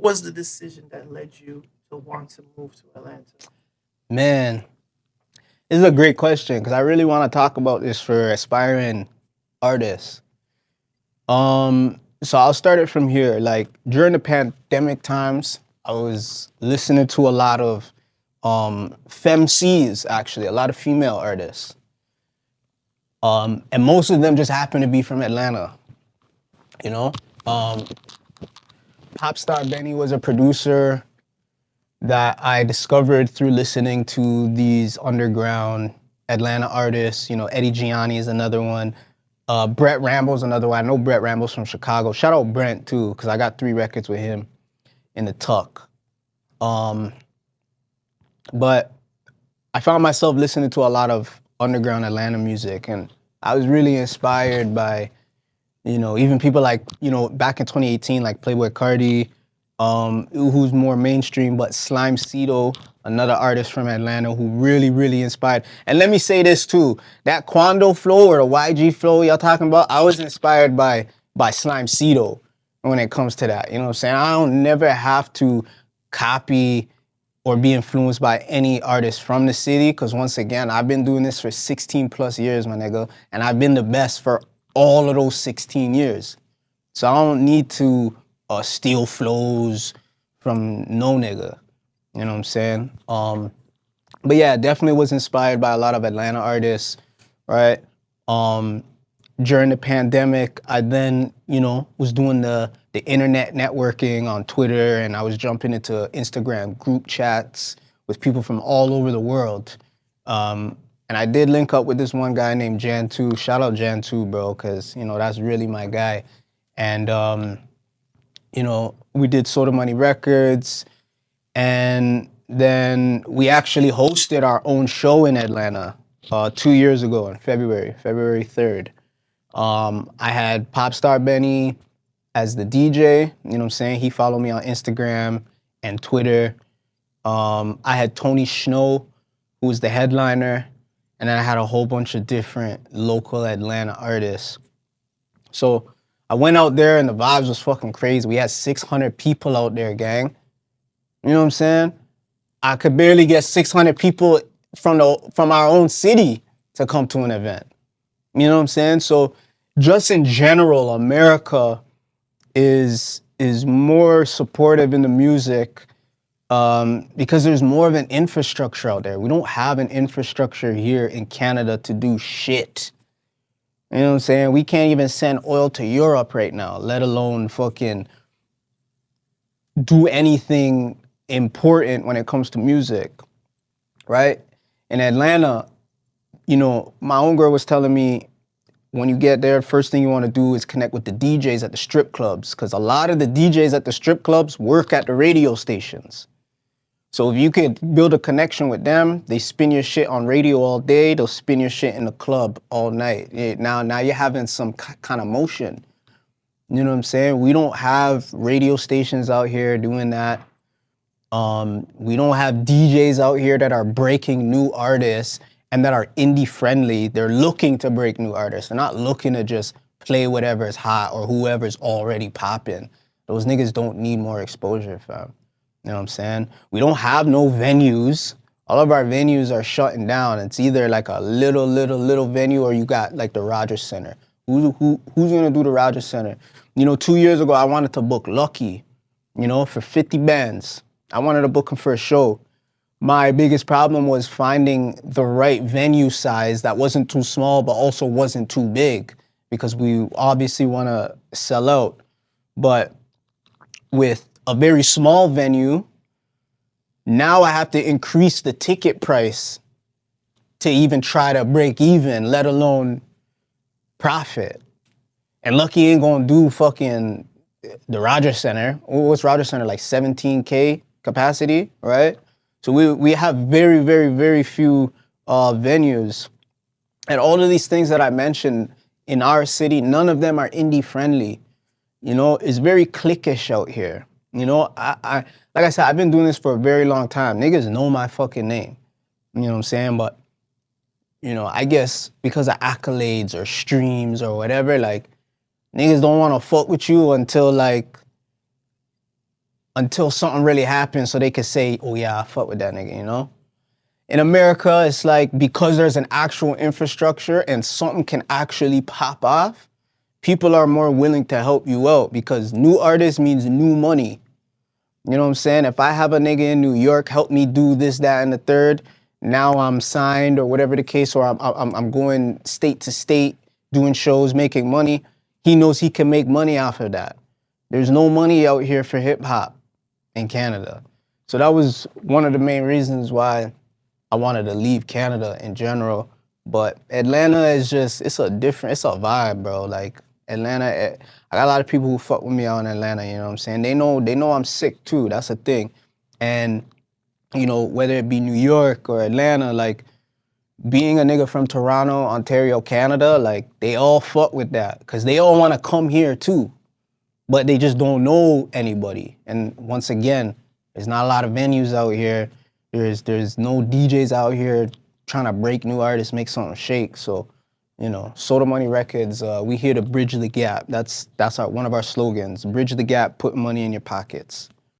what was the decision that led you to want to move to Atlanta? Man, this is a great question because I really want to talk about this for aspiring artists. So I'll start it from here. Like during the pandemic times, I was listening to a lot of femcs, actually, a lot of female artists. And most of them just happen to be from Atlanta, you know? Um, Popstar Benny was a producer that I discovered through listening to these underground Atlanta artists. You know, Eddie Gianni is another one. Brett Ramble's another one. I know Brett Ramble's from Chicago. Shout out Brent too, because I got 3 records with him in the tuck. But I found myself listening to a lot of underground Atlanta music, and I was really inspired by, even people like, back in 2018, like Playboy Cardi, who's more mainstream, but Slime Cito, another artist from Atlanta who really, really inspired. And let me say this too, that Quando flow or the YG flow y'all talking about, I was inspired by Slime Cito when it comes to that. You know what I'm saying? I don't never have to copy or be influenced by any artist from the city, because once again, I've been doing this for 16 plus years, my nigga, and I've been the best for all of those 16 years. So I don't need to steal flows from no nigga. You know what I'm saying? But yeah, definitely was inspired by a lot of Atlanta artists, right? During the pandemic, I then, was doing the internet networking on Twitter, and I was jumping into Instagram group chats with people from all over the world. And I did link up with this one guy named Jan2. Shout out Jan2, bro, because, that's really my guy. And, we did Soda Money Records, and then we actually hosted our own show in Atlanta 2 years ago in February 3rd. I had Popstar Benny as the DJ, you know what I'm saying? He followed me on Instagram and Twitter. I had Tony Snow, who was the headliner, and then I had a whole bunch of different local Atlanta artists. So I went out there and the vibes was fucking crazy. We had 600 people out there, gang. You know what I'm saying? I could barely get 600 people from our own city to come to an event. You know what I'm saying? So just in general, America is more supportive in the music because there's more of an infrastructure out there. We don't have an infrastructure here in Canada to do shit. You know what I'm saying? We can't even send oil to Europe right now, let alone fucking do anything important when it comes to music, right? In Atlanta, my own girl was telling me, when you get there, first thing you want to do is connect with the DJs at the strip clubs, because a lot of the DJs at the strip clubs work at the radio stations. So if you could build a connection with them, they spin your shit on radio all day, they'll spin your shit in the club all night. Now you're having some kind of motion. You know what I'm saying? We don't have radio stations out here doing that. We don't have DJs out here that are breaking new artists and that are indie friendly. They're looking to break new artists. They're not looking to just play whatever's hot or whoever's already popping. Those niggas don't need more exposure, fam. You know what I'm saying? We don't have no venues. All of our venues are shutting down. It's either like a little venue, or you got like the Rogers Center. Who's gonna do the Rogers Center? 2 years ago, I wanted to book Lucky, for 50 bands. I wanted to book him for a show. My biggest problem was finding the right venue size that wasn't too small, but also wasn't too big, because we obviously want to sell out. But with a very small venue, now I have to increase the ticket price to even try to break even, let alone profit. And Lucky ain't gonna do fucking the Rogers Center. What's Rogers Center, like 17K capacity, right? So we have very, very, very few venues. And all of these things that I mentioned in our city, none of them are indie friendly. It's very cliquish out here. I like I said, I've been doing this for a very long time. Niggas know my fucking name. You know what I'm saying? But, I guess because of accolades or streams or whatever, like, niggas don't want to fuck with you until, like, until something really happens so they can say, oh yeah, I fuck with that nigga, you know? In America, it's like because there's an actual infrastructure and something can actually pop off, people are more willing to help you out because new artists means new money. You know what I'm saying? If I have a nigga in New York help me do this, that, and the third, now I'm signed or whatever the case, or I'm going state to state, doing shows, making money. He knows he can make money off of that. There's no money out here for hip hop in Canada. So that was one of the main reasons why I wanted to leave Canada in general. But Atlanta is just, it's a vibe, bro. Like Atlanta, I got a lot of people who fuck with me out in Atlanta, you know what I'm saying? They know I'm sick too, that's the thing. And, you know, whether it be New York or Atlanta, like being a nigga from Toronto, Ontario, Canada, like they all fuck with that because they all want to come here too, but they just don't know anybody. And once again, there's not a lot of venues out here. There's no DJs out here trying to break new artists, make something shake. So, you know, Soda Money Records, we here to bridge the gap. That's one of our slogans. Bridge the gap, put money in your pockets.